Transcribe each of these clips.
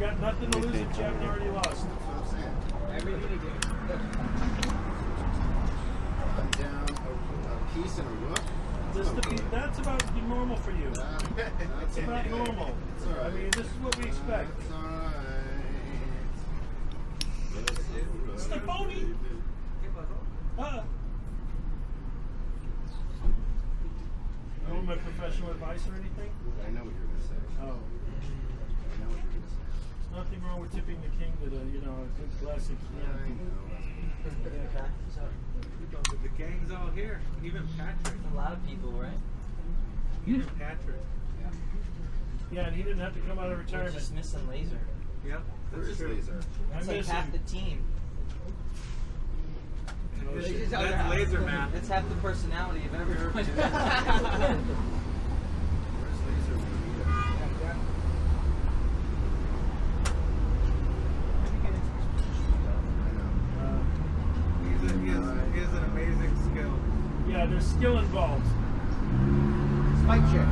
got nothing to lose if you haven't already lost. That's what I'm saying. I'm down a piece and a rook. That's about normal for you. That's about normal. It's all right. I mean, this is what we expect. It's all right. Stefani! You want my professional advice or anything? I know what you're going to say. Oh. I know what you're going to say. There's nothing wrong with tipping the king to a good glass of I Chianti. know. The gang's all here. Even Patrick. A lot of people, right? Even Patrick. Yeah, and he didn't have to come out of We're retirement. just missing Laser. Yep. Where is Laser? That's I like miss half him. the team. That's Laser Man. That's half the personality of everyone. Where's Laser? He has an amazing skill. Yeah, there's skill involved. Spike check.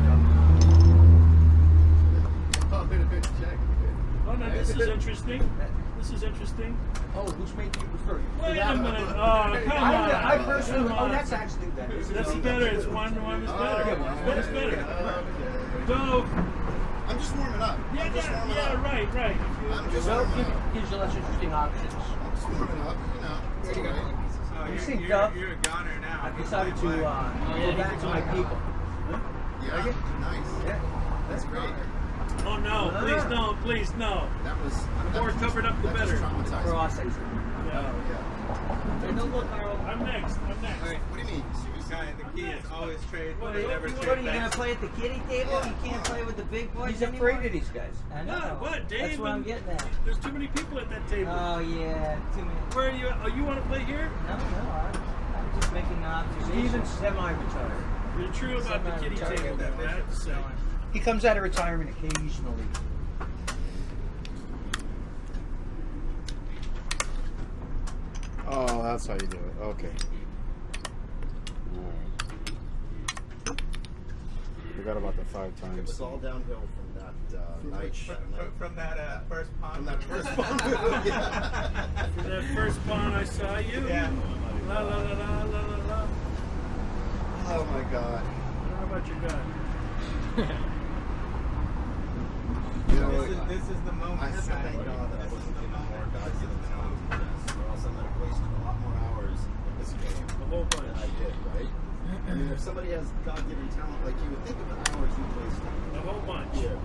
Oh, wait a minute, check. Oh, no, this is interesting. This is interesting. Oh, which made you prefer? Wait a minute. Oh, come on. I personally. Come Oh, on. that's actually better. That's better. It's one is better. One is better. Go. I'm just warming up. I'm just warming up. Right. I'm just So warming up. gives you less interesting options. I'm just warming up, There you go. Oh, You you're, see, you're, Duff, you're a goner now. I decided to go back to my people. Yeah, Like it? nice. Yeah. That's great. Oh no! Please no! That was The more covered up, the that better. just traumatized For me. us, actually. Yeah. Yeah. Don't look, Carl. I'm next. All right. What do you mean? Guy, the key is always trade. What They are never you- trade What are you back. gonna play at the kiddie table? You can't play with the big boys He's anymore? afraid of these guys. I know. What, Dave? That's what I'm getting at. There's too many people at that table. Oh yeah, too many. Where are you? Oh, you want to play here? No, I'm just making an observation. Even semi-retired. You're true about the kitty table, though. I have to say. He comes out of retirement occasionally. Oh, that's how you do it. Okay. Forgot about the 5 It times. was all downhill from that night. From that first pawn. From that first pawn. Yeah. That first pawn I saw you. Yeah. La la la la la la la. Oh my God. How about your gun? You know, This is the moment. I have to guy. thank God that I This is wasn't the given moment. more God-given talent than this, or else I might have wasted a lot more hours in this game A whole than bunch. I did, right? I mean, if somebody has God-given talent like you, think of the hours you wasted. A whole bunch. Yeah.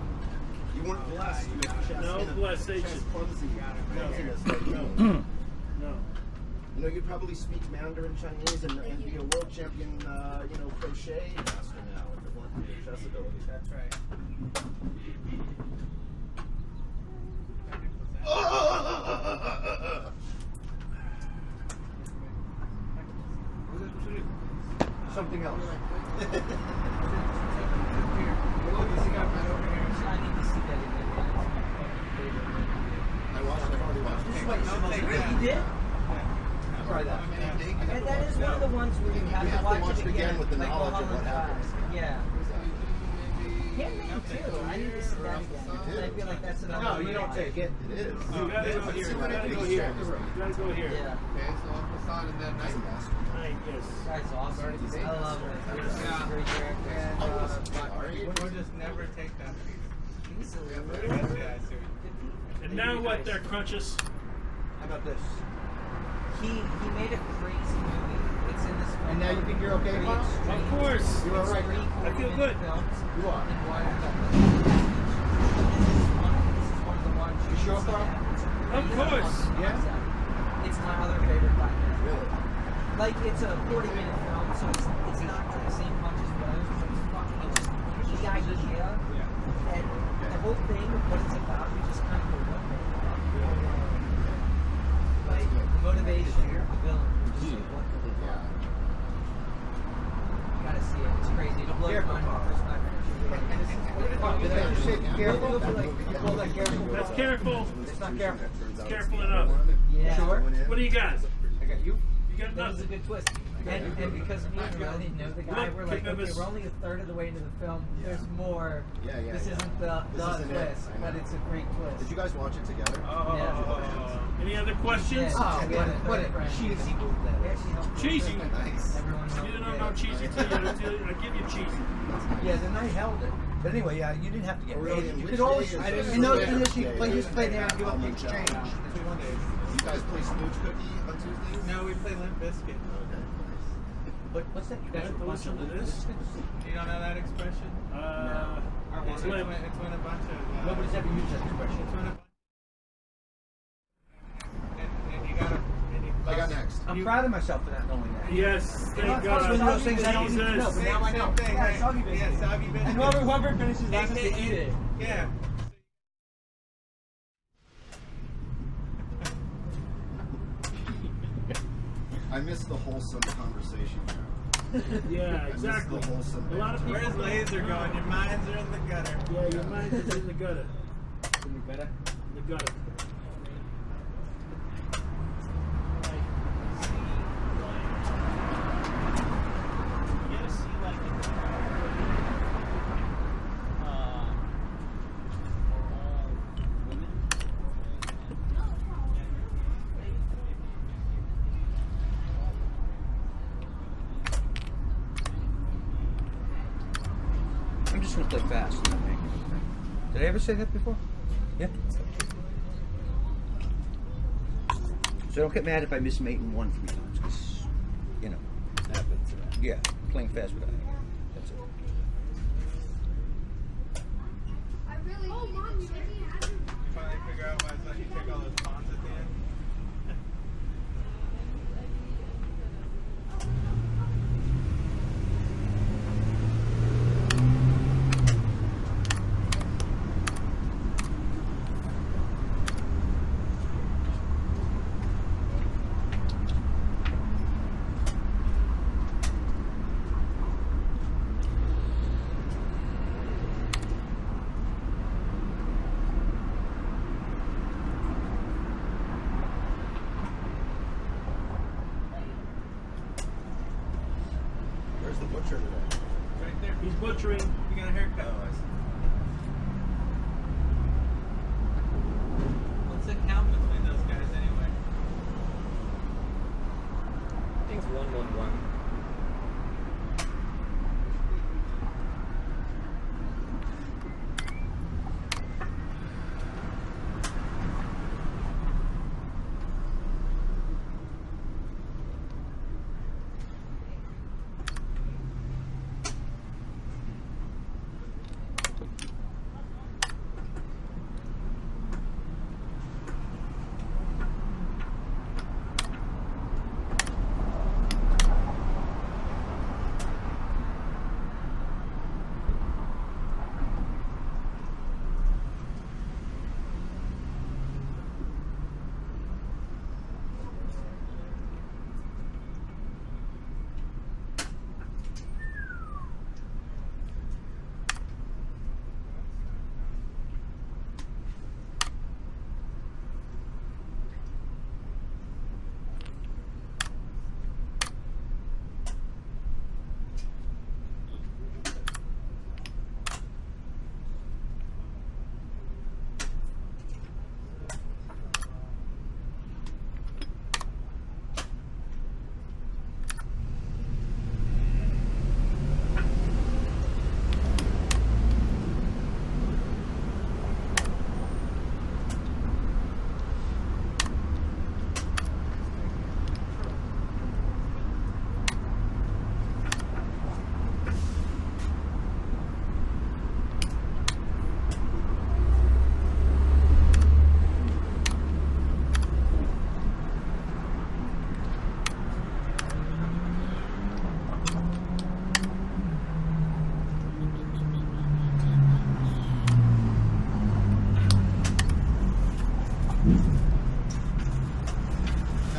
You weren't blessed with chess. No blessation. Chess clumsiness like me. No. You know, you'd probably speak Mandarin Chinese and be a world champion, crochet master now if it weren't for your chess ability. That's right. Something else. I need to see that again. I watched it. I've already watched it. Wait, you did? Try that. And that is one of the ones where you have to watch it again with the like knowledge of what Mulholland happens. Drive. Yeah. Hitman too. I need to see that again. Because I feel like that's another. No, you don't take it. It is. You gotta go here. You gotta go here. You gotta go here. Yeah. Okay, so all of a sudden that He's a night. master. Right, yes. Guy's awesome. I love it. He's a great character. Or just never take that piece. He's a Yeah, I see. And now what there, Crunches? How about this? He made a crazy movie. It's in this. And now you think you're okay, Bob? Of course. You all right? I feel good. You are. This is one of the ones. You sure, Carl? Of course. Yeah? It's my other favorite Black Mirror. Really? Like it's a 40-minute film, so it's not the same punch as those. But it's fucking just the idea and the whole thing of what it's about. You just kind of go, what the fuck? Like the motivation, the villain. You're just like, what the fuck? Yeah. You gotta see it. It's crazy. It'll blow your mind. First Black Mirror. Did I just say careful? You call that careful? That's careful. It's not careful. It's careful enough. Yeah. Sure? What do you got? I got you. You got That was a nothing. good twist. And because me and Riley didn't know the guy, we're like, okay, we're only a third of the way into the film. There's more. Yeah, yeah, This yeah. isn't the This isn't it. twist, I know. but it's a great twist. Did you guys watch it together? Any other questions? Yeah. Oh, what a cheesy move that Yeah, is. she helped Cheesy. me. Nice. Everyone You helped don't me. know cheesy till I give you cheesy. Yeah, then I held it. But anyway, yeah, you didn't have to get Really? paid. In You which could always, day is in this? those Yeah, conditions, yeah, play yeah, just play yeah. there and give up the I'll exchange. look That's what we want to do. You guys play Smooch Cookie on Tuesdays? No, we play Limp Bizkit. Okay, nice. What's that? You have to listen to this. You don't know that expression? It's limp. It's when a bunch of Nobody's ever used that expression. It's when a and you gotta and you I got next. I'm proud of myself for not knowing that. Yes, thank It's God. one of those things I don't need to know, but now I know. Same thing, Yeah, right? soggy biscuit. Yeah, soggy biscuit. And whoever finishes last has to eat it. Yeah. I missed the wholesome conversation. Yeah, I missed exactly. the wholesome. A lot of people. Where's laser going? Your minds are in the gutter. Yeah, your mind is in the gutter. In the gutter? In the gutter. I'm just gonna play fast. Did I ever say that before? Yeah. So don't get mad if I miss mate in 1 3 times, because you know. Happens. Yeah, playing fast without it. That's it. Oh, Mom, you already had your You finally figure out why it's like you take all those pawns at the end. Where's the butcher today? Right there. He's butchering. You got a haircut. Oh, I see. What's the count between those guys anyway? I think it's 1-1-1.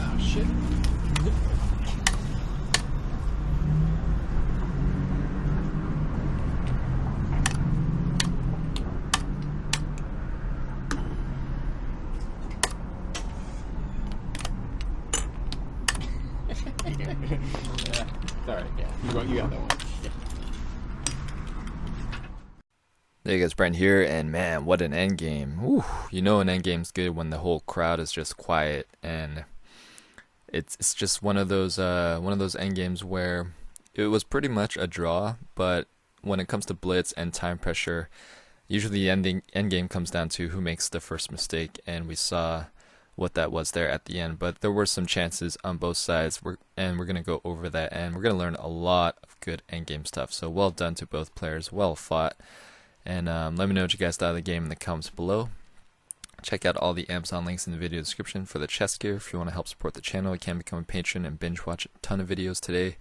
Ah, shit. Alright, yeah. You got that one. Yeah. There you guys, Brent here, and man, what an endgame. Whew, you know an endgame's good when the whole crowd is just quiet, and it's just one of those endgames where it was pretty much a draw, but when it comes to blitz and time pressure, usually the endgame comes down to who makes the first mistake, and we saw what that was there at the end. But there were some chances on both sides, and we're going to go over that, and we're going to learn a lot of good endgame stuff. So well done to both players, well fought. And let me know what you guys thought of the game in the comments below. Check out all the Amazon links in the video description for the chess gear. If you want to help support the channel, you can become a patron and binge watch a ton of videos today.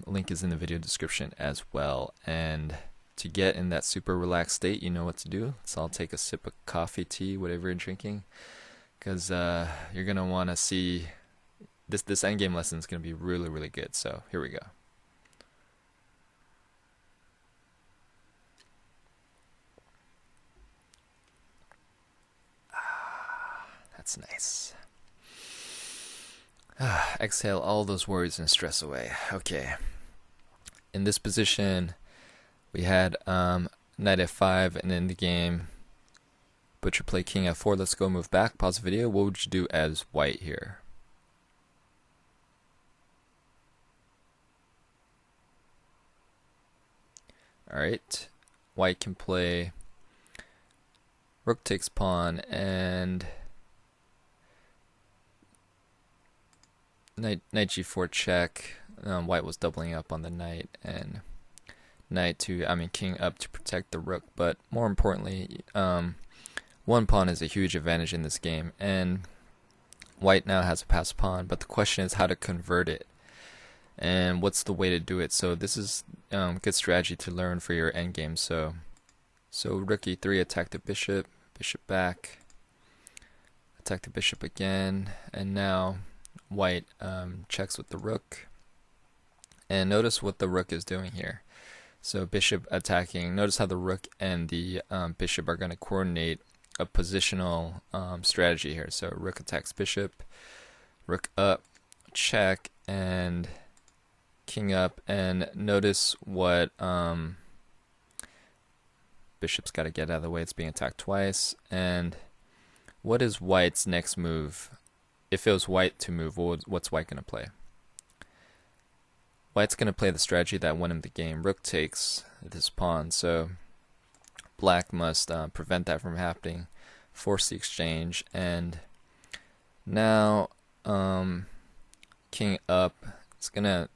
Link is in the video description as well. And to get in that super relaxed state, you know what to do. So I'll take a sip of coffee, tea, whatever you're drinking, because you're going to want to see this endgame lesson is going to be really, really good. So here we go. That's nice. Exhale all those worries and stress away. Okay. In this position, we had knight f5, and in the game, butcher play king f4. Let's go move back. Pause the video. What would you do as white here? Alright. White can play rook takes pawn, and knight g4 check. White was doubling up on the knight, and king up to protect the rook. But more importantly, one pawn is a huge advantage in this game, and white now has a passed pawn. But the question is how to convert it, and what's the way to do it. So this is good strategy to learn for your endgame. So rook e3, attack the bishop, bishop back, attack the bishop again, and now white checks with the rook. And notice what the rook is doing here. So bishop attacking. Notice how the rook and the bishop are going to coordinate a positional strategy here. So rook attacks bishop, rook up, check, and king up. And notice what bishop's got to get out of the way. It's being attacked twice. And what is white's next move? If it was white to move, what's white going to play? White's going to play the strategy that won him the game. Rook takes this pawn, so black must prevent that from happening, force the exchange, and now king up. It's going to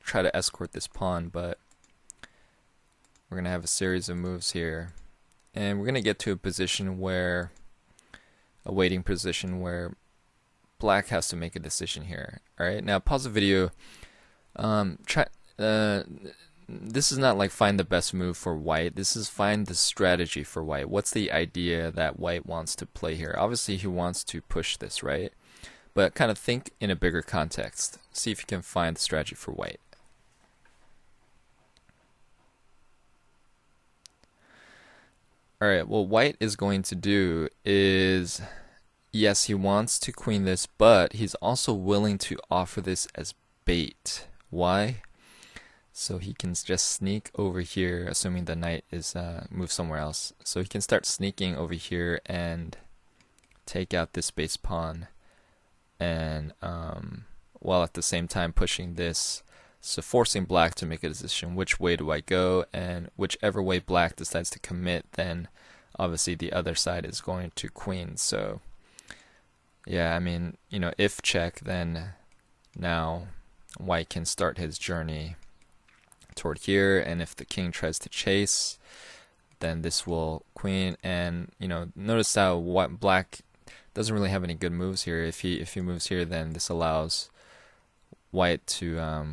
try to escort this pawn, but we're going to have a series of moves here, and we're going to get to a position where, a waiting position where black has to make a decision here. Alright, now pause the video. This is not like find the best move for white. This is find the strategy for white. What's the idea that white wants to play here? Obviously he wants to push this, right? But kind of think in a bigger context. See if you can find the strategy for white. Alright, what white is going to do is, yes, he wants to queen this, but he's also willing to offer this as bait. Why? So he can just sneak over here, assuming the knight is moved somewhere else. So he can start sneaking over here and take out this base pawn, and while at the same time pushing this, so forcing black to make a decision. Which way do I go? And whichever way black decides to commit, then obviously the other side is going to queen. So yeah, I mean, you know, if check, then now white can start his journey toward here, and if the king tries to chase, then this will queen. And you know, notice how black doesn't really have any good moves here. If he moves here, then this allows white to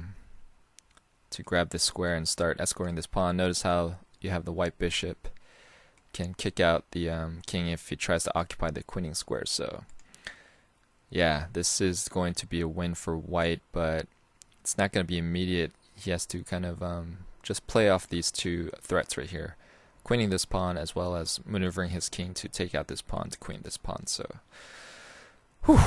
grab this square and start escorting this pawn. Notice how you have the white bishop can kick out the king if he tries to occupy the queening square. So yeah, this is going to be a win for white, but it's not going to be immediate. He has to kind of just play off these two threats right here, queening this pawn as well as maneuvering his king to take out this pawn to queen this pawn. So Whew.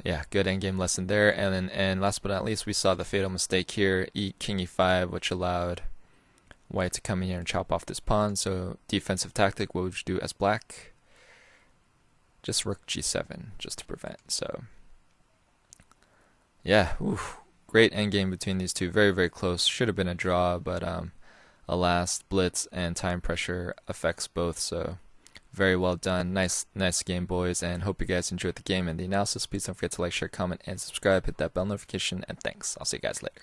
Yeah, good endgame lesson there. And last but not least, we saw the fatal mistake here. King e5, which allowed white to come in here and chop off this pawn. So defensive tactic, what would you do as black? Just rook g7, just to prevent. So yeah, great endgame between these two. Very, very close. Should have been a draw, but alas, blitz and time pressure affects both. So very well done. Nice game, boys, and hope you guys enjoyed the game and the analysis. Please don't forget to like, share, comment, and subscribe. Hit that bell notification, and thanks. I'll see you guys later.